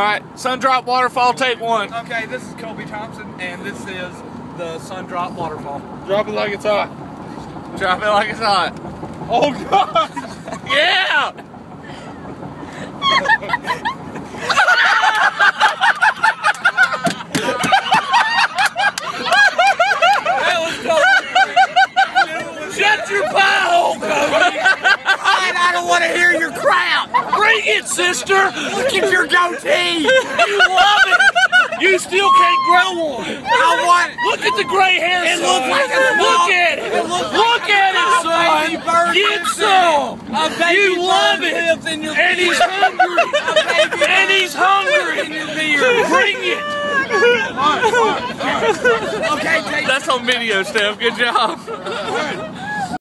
right, Sundrop Waterfall, take one. Okay, this is Kobe Thompson, and this is the Sundrop Waterfall. Drop it like it's hot. Drop it like it's hot. Oh, God! Yeah! Shut your pie hole, Kobe! I don't want to hear your crap! Bring it, sister! Look at your goatee! You love it! You still can't grow one! I want it! Look at the gray hair, It son! looks like a Look at it! Look at it, son! Get some! You love it! And he's hungry! And he's hungry! Bring it! Okay, take That's on video, Steph. Good job.